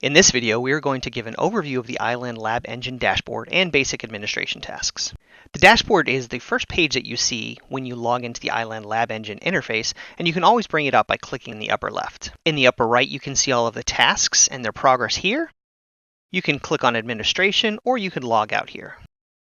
In this video, we are going to give an overview of the iland LabEngine Dashboard and basic administration tasks. The dashboard is the first page that you see when you log into the iland LabEngine interface, and you can always bring it up by clicking in the upper left. In the upper right, you can see all of the tasks and their progress here. You can click on administration, or you can log out here.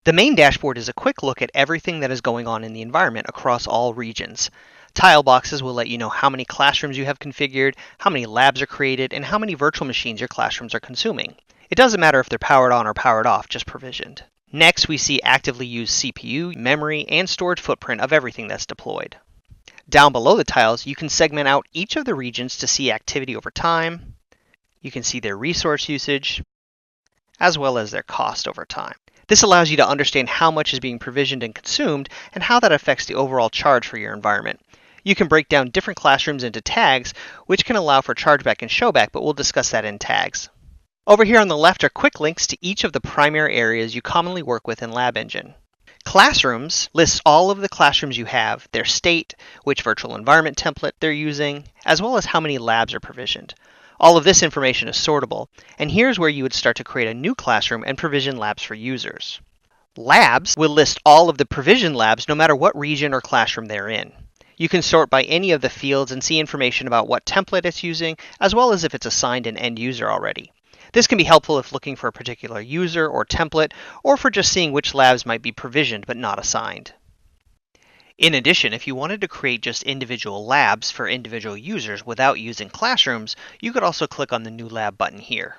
The main dashboard is a quick look at everything that is going on in the environment across all regions. Tile boxes will let you know how many classrooms you have configured, how many labs are created, and how many virtual machines your classrooms are consuming. It doesn't matter if they're powered on or powered off, just provisioned. Next, we see actively used CPU, memory, and storage footprint of everything that's deployed. Down below the tiles, you can segment out each of the regions to see activity over time. You can see their resource usage, as well as their cost over time. This allows you to understand how much is being provisioned and consumed, and how that affects the overall charge for your environment. You can break down different classrooms into tags, which can allow for chargeback and showback, but we'll discuss that in tags. Over here on the left are quick links to each of the primary areas you commonly work with in LabEngine. Classrooms lists all of the classrooms you have, their state, which virtual environment template they're using, as well as how many labs are provisioned. All of this information is sortable, and here's where you would start to create a new classroom and provision labs for users. Labs will list all of the provision labs no matter what region or classroom they're in. You can sort by any of the fields and see information about what template it's using, as well as if it's assigned an end user already. This can be helpful if looking for a particular user or template, or for just seeing which labs might be provisioned but not assigned. In addition, if you wanted to create just individual labs for individual users without using classrooms, you could also click on the New Lab button here.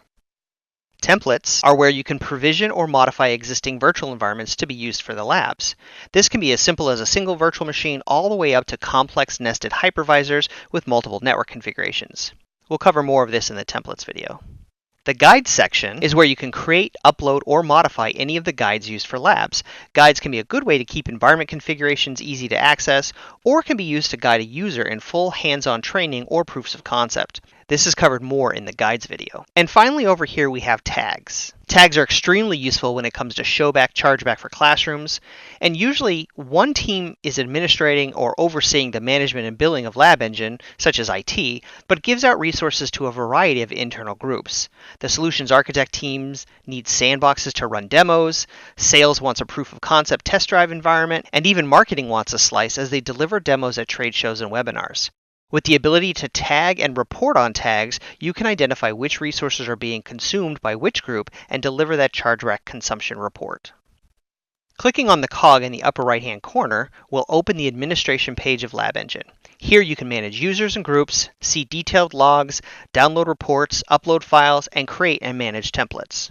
Templates are where you can provision or modify existing virtual environments to be used for the labs. This can be as simple as a single virtual machine all the way up to complex nested hypervisors with multiple network configurations. We'll cover more of this in the templates video. The Guides section is where you can create, upload, or modify any of the guides used for labs. Guides can be a good way to keep environment configurations easy to access, or can be used to guide a user in full hands-on training or proofs of concept. This is covered more in the Guides video. And finally over here we have tags. Tags are extremely useful when it comes to showback, chargeback for classrooms, and usually one team is administrating or overseeing the management and billing of LabEngine, such as IT, but gives out resources to a variety of internal groups. The solutions architect teams need sandboxes to run demos, sales wants a proof of concept test drive environment, and even marketing wants a slice as they deliver demos at trade shows and webinars. With the ability to tag and report on tags, you can identify which resources are being consumed by which group and deliver that chargeback consumption report. Clicking on the cog in the upper right-hand corner will open the administration page of LabEngine. Here you can manage users and groups, see detailed logs, download reports, upload files, and create and manage templates.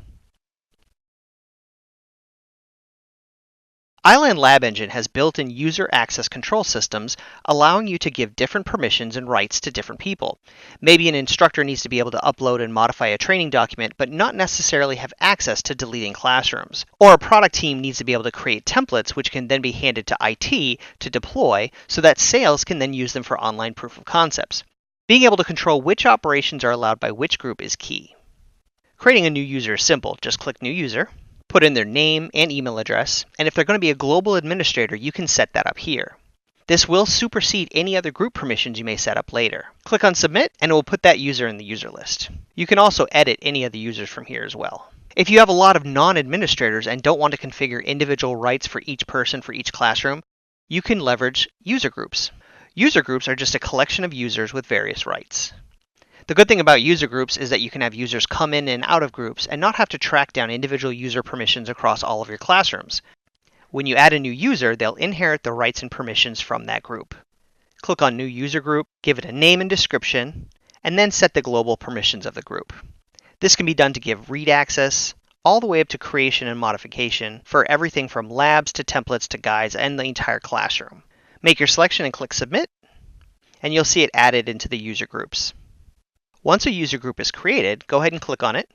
iland LabEngine has built-in user access control systems, allowing you to give different permissions and rights to different people. Maybe an instructor needs to be able to upload and modify a training document, but not necessarily have access to deleting classrooms. Or a product team needs to be able to create templates, which can then be handed to IT to deploy, so that sales can then use them for online proof of concepts. Being able to control which operations are allowed by which group is key. Creating a new user is simple. Just click New User. Put in their name and email address, and if they're going to be a global administrator, you can set that up here. This will supersede any other group permissions you may set up later. Click on Submit, and it will put that user in the user list. You can also edit any of the users from here as well. If you have a lot of non-administrators and don't want to configure individual rights for each person for each classroom, you can leverage user groups. User groups are just a collection of users with various rights. The good thing about user groups is that you can have users come in and out of groups and not have to track down individual user permissions across all of your classrooms. When you add a new user, they'll inherit the rights and permissions from that group. Click on New User Group, give it a name and description, and then set the global permissions of the group. This can be done to give read access, all the way up to creation and modification for everything from labs to templates to guides and the entire classroom. Make your selection and click Submit, and you'll see it added into the user groups. Once a user group is created, go ahead and click on it.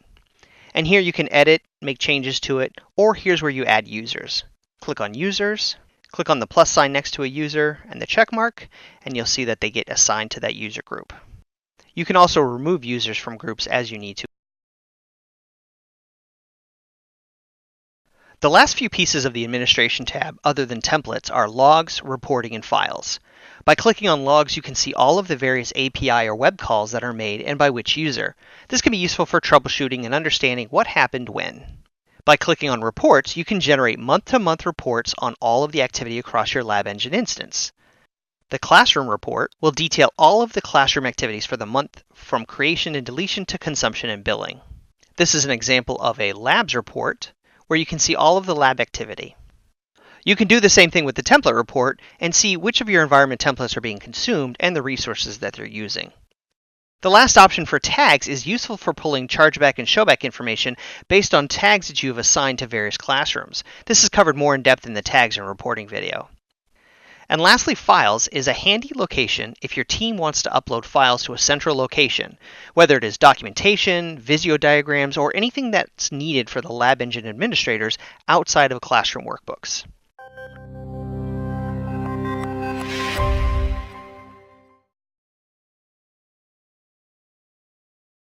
And here you can edit, make changes to it, or here's where you add users. Click on Users, click on the plus sign next to a user and the check mark, and you'll see that they get assigned to that user group. You can also remove users from groups as you need to. The last few pieces of the administration tab, other than templates, are logs, reporting, and files. By clicking on logs, you can see all of the various API or web calls that are made and by which user. This can be useful for troubleshooting and understanding what happened when. By clicking on reports, you can generate month-to-month reports on all of the activity across your LabEngine instance. The classroom report will detail all of the classroom activities for the month from creation and deletion to consumption and billing. This is an example of a labs report where you can see all of the lab activity. You can do the same thing with the template report and see which of your environment templates are being consumed and the resources that they're using. The last option for tags is useful for pulling chargeback and showback information based on tags that you have assigned to various classrooms. This is covered more in depth in the tags and reporting video. And lastly, files is a handy location if your team wants to upload files to a central location, whether it is documentation, Visio diagrams, or anything that's needed for the LabEngine administrators outside of classroom workbooks.